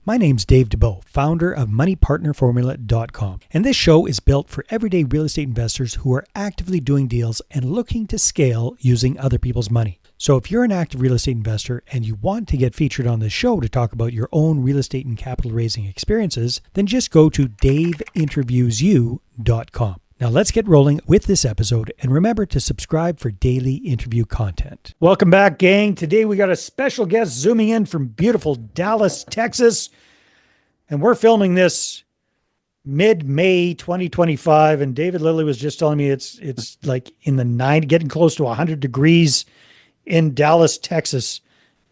My name's Dave DeBow, founder of MoneyPartnerFormula.com, and this show is built for everyday real estate investors who are actively doing deals and looking to scale using other people's money. So if you're an active real estate investor and you want to get featured on this show to talk about your own real estate and capital raising experiences, then just go to daveinterviewsyou.com. Now let's get rolling with this episode, and remember to subscribe for daily interview content. Welcome back, gang. Today we got a special guest zooming in from beautiful Dallas, Texas, and we're filming this mid-May 2025, and David Lilly was just telling me it's like in the 90, getting close to 100 degrees in Dallas, Texas,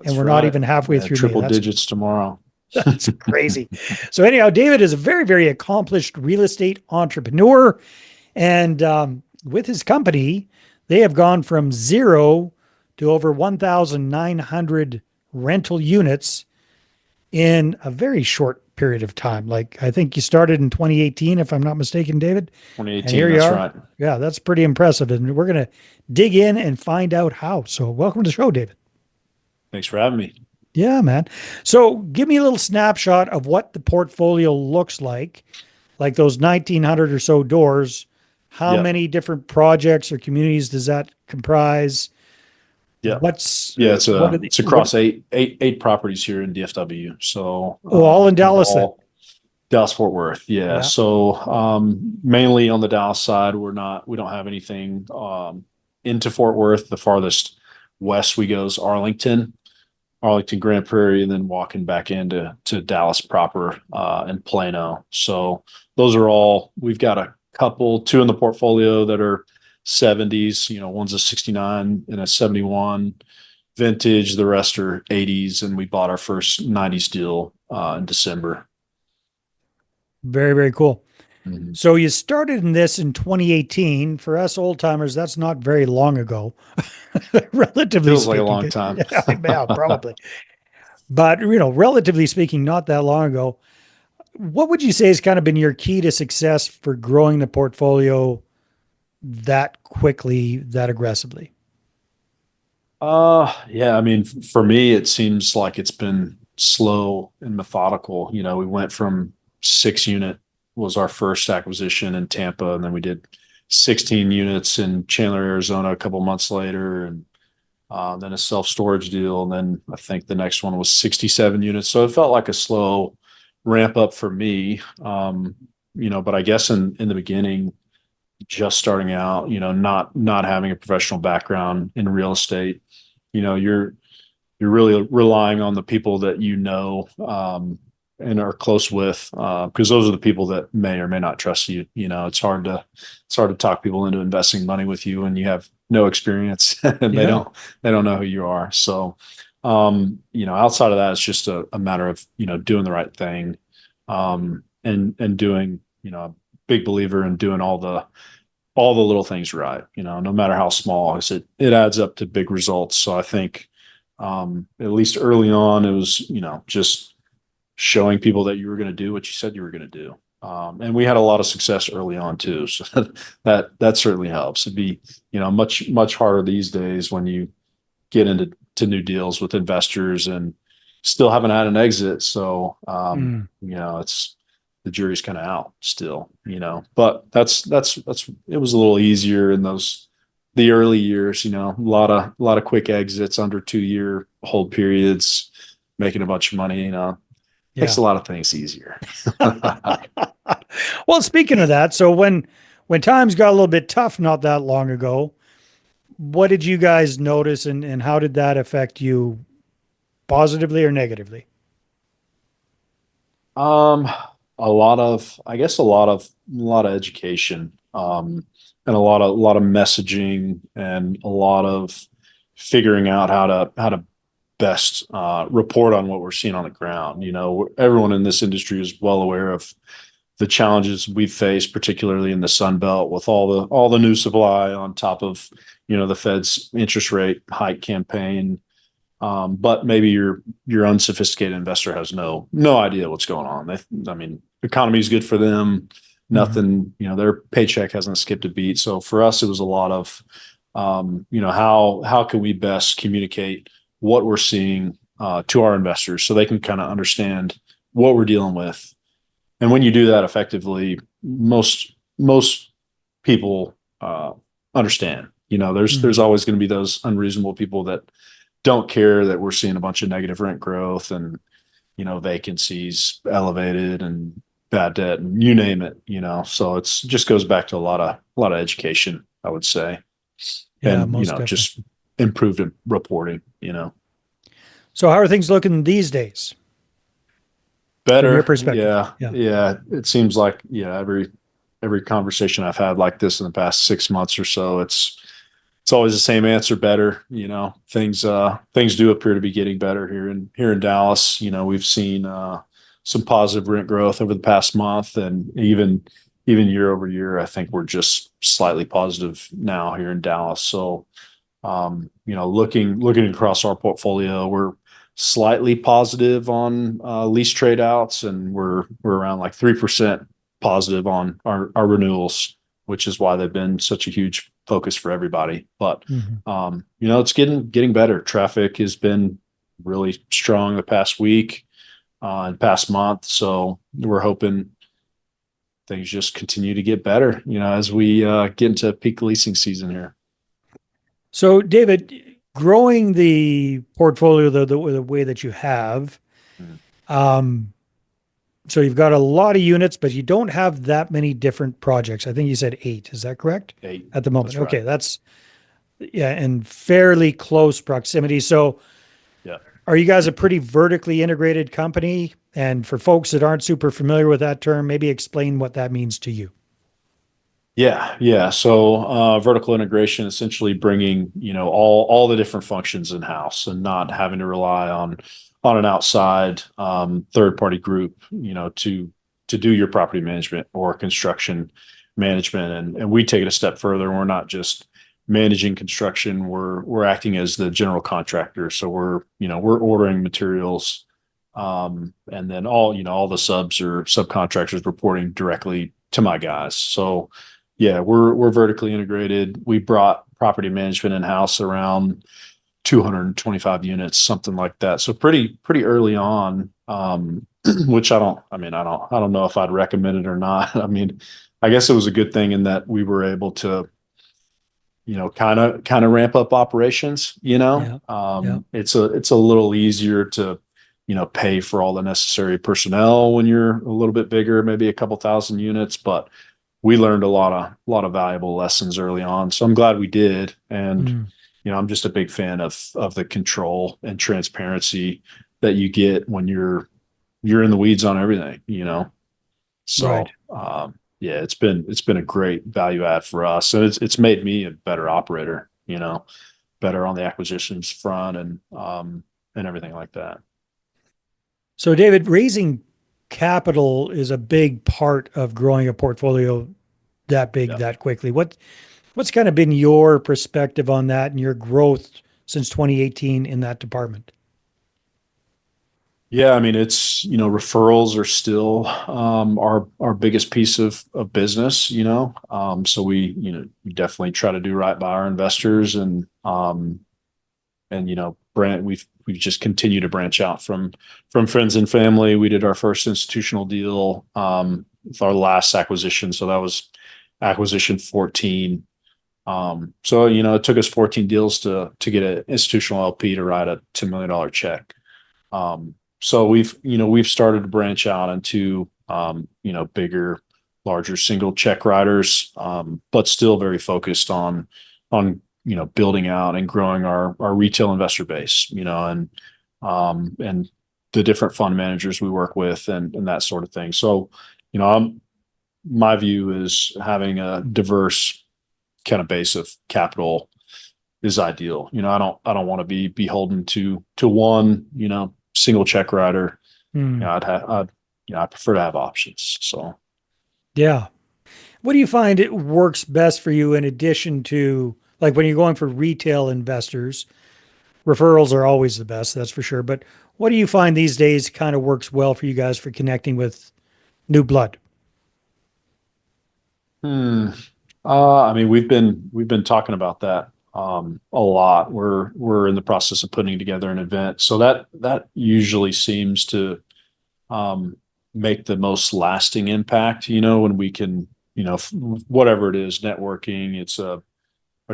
and we're not even halfway through triple digits tomorrow. That's crazy. So anyhow, David is a very, very accomplished real estate entrepreneur. And with his company, they have gone from 0 to over 1,900 rental units in a very short period of time. Like, I think you started in 2018, if I'm not mistaken, David. 2018, and here you that's are. right. Yeah, that's pretty impressive. And we're going to dig in and find out how. So welcome to the show, David. Thanks for having me. Yeah, man. So give me a little snapshot of what the portfolio looks like those 1,900 or so doors. How many different projects or communities does that comprise? Yeah. It's across eight properties here in DFW. So all in Dallas then? Dallas Fort Worth. Yeah. So mainly on the Dallas side, we don't have anything into Fort Worth. The farthest west we go is Arlington, Grand Prairie, and then walking back into Dallas proper and Plano. So those are all, we've got two in the portfolio that are 70s, one's a 69 and a 71 vintage. The rest are 80s. And we bought our first 90s deal in December. Very, very cool. Mm-hmm. So you started in this in 2018. For us old timers, that's not very long ago. Relatively Feels speaking. like a long time. Yeah, probably. But, relatively speaking, not that long ago. What would you say has kind of been your key to success for growing the portfolio that quickly, that aggressively? Yeah, I mean, for me, it seems like it's been slow and methodical. We went from 6 unit was our first acquisition in Tampa, and then we did 16 units in Chandler, Arizona a couple months later, and then a self-storage deal. And then I think the next one was 67 units. So it felt like a slow ramp up for me. But I guess in the beginning, just starting out, not having a professional background in real estate, you're really relying on the people that and are close with, because those are the people that may or may not trust you. It's hard to talk people into investing money with you when you have no experience and they don't know who you are. So, outside of that, it's just a matter of, doing the right thing, and doing, a big believer in doing all the little things right, no matter how small, it adds up to big results. So I think, at least early on, it was, just showing people that you were going to do what you said you were going to do. And we had a lot of success early on too. So that certainly helps. It'd be, much, much harder these days when you get into new deals with investors and still haven't had an exit. So, it's, the jury's kind of out still, but that's, it was a little easier in the early years, a lot of quick exits under 2-year hold periods, making a bunch of money, makes a lot of things easier. Well, speaking of that, so when times got a little bit tough not that long ago, what did you guys notice and how did that affect you positively or negatively? A lot of education, and a lot of messaging and a lot of figuring out how to best report on what we're seeing on the ground. Everyone in this industry is well aware of the challenges we face, particularly in the Sun Belt, with all the new supply on top of the Fed's interest rate hike campaign. But maybe your unsophisticated investor has no idea what's going on. The economy is good for them. Nothing, their paycheck hasn't skipped a beat. So for us, it was a lot of, how can we best communicate what we're seeing to our investors so they can kind of understand what we're dealing with. And when you do that effectively, most people understand. There's always going to be those unreasonable people that don't care that we're seeing a bunch of negative rent growth and vacancies elevated and bad debt and you name it. So it's just goes back to a lot of education, I would say, Yeah, and most definitely. just improved reporting. So how are things looking these days from your Better. perspective? Yeah. Yeah. Yeah. It seems like, every conversation I've had like this in the past 6 months or so, it's always the same answer. Better. Things do appear to be getting better here in Dallas. We've seen some positive rent growth over the past month, and even year over year, I think we're just slightly positive now here in Dallas. So, looking across our portfolio, we're slightly positive on lease trade outs, and we're around like 3% positive on our renewals, which is why they've been such a huge focus for everybody. But it's getting better. Traffic has been really strong the past week and past month, so we're hoping things just continue to get better. As we get into peak leasing season here. So, David, growing the portfolio the way that you have, so you've got a lot of units, but you don't have that many different projects. I think you said 8. Is that correct? 8 At the moment. That's right. Okay, that's in fairly close proximity. So, Yeah. are you guys a pretty vertically integrated company? And for folks that aren't super familiar with that term, maybe explain what that means to you. Yeah, yeah. So vertical integration, essentially bringing all the different functions in house and not having to rely on an outside third party group, to do your property management or construction management. And we take it a step further. We're not just managing construction. We're acting as the general contractor. So we're ordering materials, and then all the subs or subcontractors reporting directly to my guys. So yeah, we're vertically integrated. We brought property management in house around 225 units, something like that. So pretty early on, which I don't know if I'd recommend it or not. I mean, I guess it was a good thing in that we were able to, kind of ramp up operations. Yeah. It's a little easier to, pay for all the necessary personnel when you're a little bit bigger, maybe a couple thousand units, but we learned a lot of valuable lessons early on. So I'm glad we did. And, I'm just a big fan of the control and transparency that you get when you're in the weeds on everything, So, Right. yeah, it's been a great value add for us. And it's made me a better operator, better on the acquisitions front and everything like that. So, David, raising capital is a big part of growing a portfolio that big Yeah. that quickly. What's kind of been your perspective on that and your growth since 2018 in that department? Yeah, I mean, it's, referrals are still our biggest piece of business, So we definitely try to do right by our investors and we've just continued to branch out from friends and family. We did our first institutional deal with our last acquisition, so that was acquisition 14. So it took us 14 deals to get an institutional LP to write a $10 million check. So we've started to branch out into bigger, larger single check writers, but still very focused on building out and growing our retail investor base, and the different fund managers we work with and that sort of thing. So, my view is having a diverse kind of base of capital is ideal. I don't want to be beholden to one, single check writer. I prefer to have options. So, Yeah. What do you find it works best for you in addition to, like, when you're going for retail investors? Referrals are always the best, that's for sure. But what do you find these days kind of works well for you guys for connecting with new blood? I mean, we've been talking about that a lot. We're in the process of putting together an event, so that usually seems to make the most lasting impact, when we can, whatever it is, networking, it's a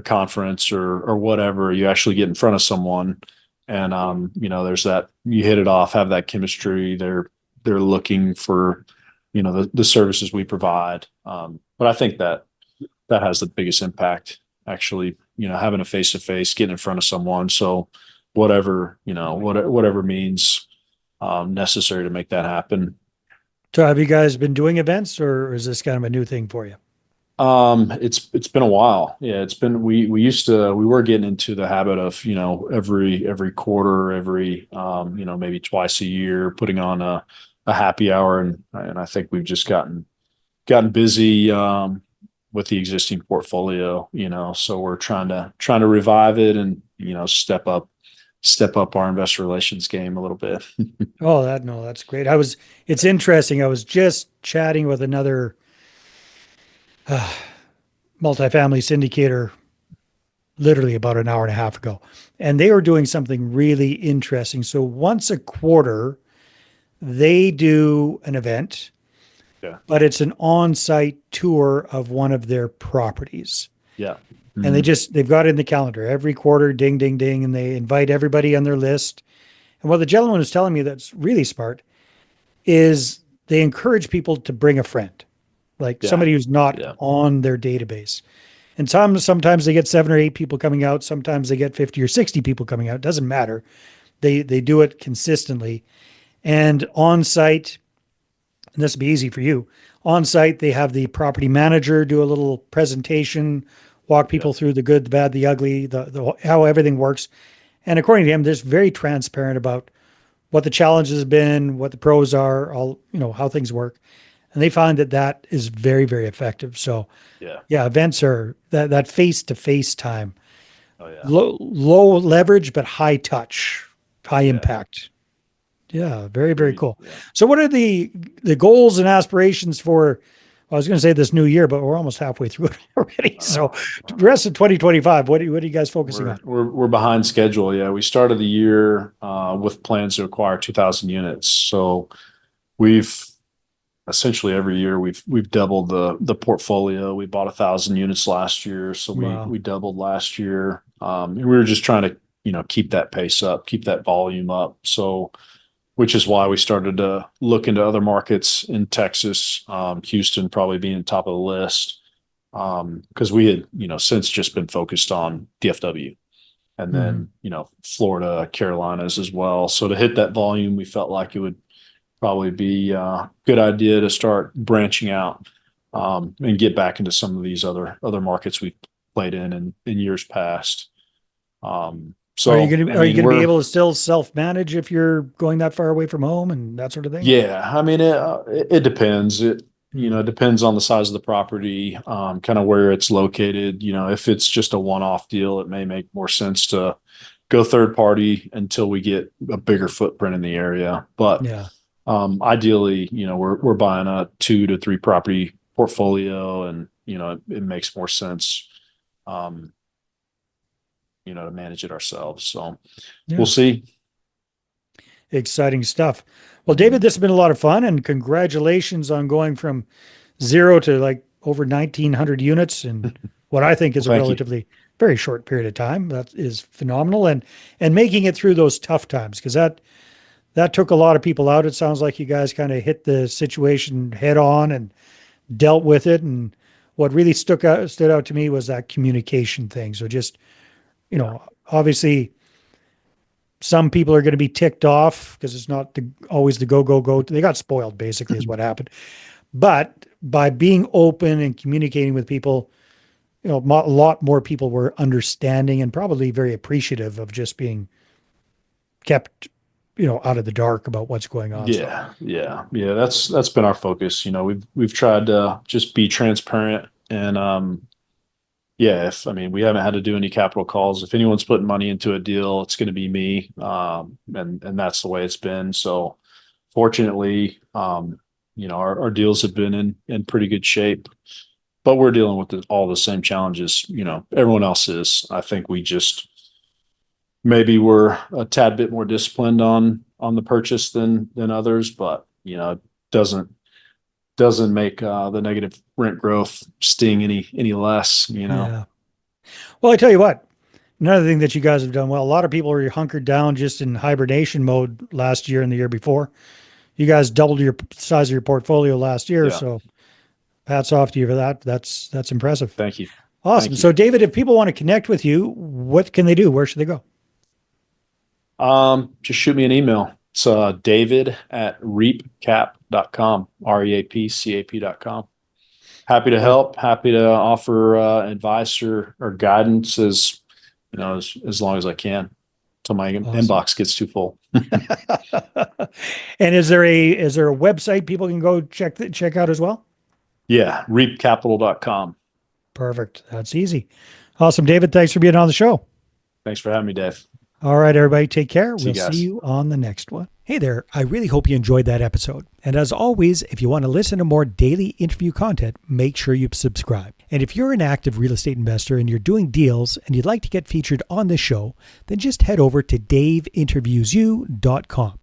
conference or whatever, you actually get in front of someone and, there's that, you hit it off, have that chemistry. They're looking for, the services we provide. But I think that has the biggest impact, actually, having a face to face, getting in front of someone. So whatever, whatever means necessary to make that happen. So have you guys been doing events, or is this kind of a new thing for you? It's been a while. Yeah, it's been we were getting into the habit of, every quarter, maybe twice a year, putting on a happy hour, and I think we've just gotten busy with the existing portfolio, so we're trying to revive it and, step up our investor relations game a little bit. Oh, no, that's great. It's interesting. I was just chatting with another multifamily syndicator literally about an hour and a half ago, and they were doing something really interesting. So once a quarter, they do an event, Yeah. but it's an on-site tour of one of their properties. Yeah. And Mhm. they've got it in the calendar every quarter, ding, ding, ding, and they invite everybody on their list. And what the gentleman was telling me that's really smart is they encourage people to bring a friend, like Yeah. somebody who's not Yeah. on their database. And sometimes they get 7 or 8 people coming out. Sometimes they get 50 or 60 people coming out. It doesn't matter. They do it consistently. And on site, and this will be easy for you. On site, they have the property manager do a little presentation, walk Yeah. people through the good, the bad, the ugly, the how everything works. And according to him, they're very transparent about what the challenges have been, what the pros are, all how things work. And they find that is very, very effective. So Yeah. yeah, events are that face to face time, Oh yeah. low leverage but high touch, high Yeah. impact. Yeah, very, very Agreed. cool. Yeah. So what are the goals and aspirations for, well, I was going to say this new year, but we're almost halfway through it already. So I the know. rest of 2025, what are you guys focusing We're on? we're we're behind schedule. Yeah, we started the year with plans to acquire 2,000 units. So we've essentially every year we've doubled the portfolio. We bought 1,000 units last year, so we Wow. we doubled last year. And we were just trying to, keep that pace up, keep that volume up. So which is why we started to look into other markets in Texas, Houston probably being top of the list, because we had, since just been focused on DFW and Mhm. then, Florida, Carolinas as well. So to hit that volume, we felt like it would probably be a good idea to start branching out, and get back into some of these other markets we've played in years past. So, I Are you mean, going to be we're able to still self manage if you're going that far away from home and that sort of thing? Yeah, I mean, it depends. Hmm. It depends on the size of the property, kind of where it's located. If it's just a one-off deal, it may make more sense to go third party until we get a bigger footprint in the area. But Yeah. ideally, we're buying a 2 to 3 property portfolio, and it makes more sense, um, to manage it ourselves. So we'll Yeah. see. Exciting stuff. Well, David, Mhm. this has been a lot of fun, and congratulations on going from zero to like over 1,900 units in what I think Well, is a thank you. relatively very short period of time. That is phenomenal, and making it through those tough times, because that took a lot of people out. It sounds like you guys kind of hit the situation head on and dealt with it. And what really stood out to me was that communication thing. So just, Yeah. obviously some people are going to be ticked off because it's not always the go, go, go. They got spoiled, basically, is what happened. But by being open and communicating with people, a lot more people were understanding and probably very appreciative of just being kept, out of the dark about what's going on. So, Yeah, yeah, yeah. That's been our focus. We've tried to just be transparent, and yeah. If I mean, we haven't had to do any capital calls. If anyone's putting money into a deal, it's going to be me, and that's the way it's been. So fortunately, our deals have been in pretty good shape, but we're dealing with all the same challenges. Everyone else is. I think we just maybe we're a tad bit more disciplined on the purchase than others, but doesn't make the negative rent growth sting any less. Yeah. Well, I tell you what, another thing that you guys have done well, a lot of people were hunkered down just in hibernation mode last year and the year before. You guys doubled your size of your portfolio last year. Yeah. So hats off to you for that. That's impressive. Thank you. Awesome. So David, if people want to connect with you, what can they do? Where should they go? Just shoot me an email. It's david@reapcap.com, reapcap.com. Happy to help, happy to offer advice or guidance as long as I can until my inbox gets too full. And is there a website people can go check out as well? Yeah, reapcapital.com. Perfect. That's easy. Awesome. David, thanks for being on the show. Thanks for having me, Dave. All right, everybody, take care. We'll see you on the next one. Hey there. I really hope you enjoyed that episode. And as always, if you want to listen to more daily interview content, make sure you subscribe. And if you're an active real estate investor and you're doing deals and you'd like to get featured on this show, then just head over to daveinterviewsyou.com.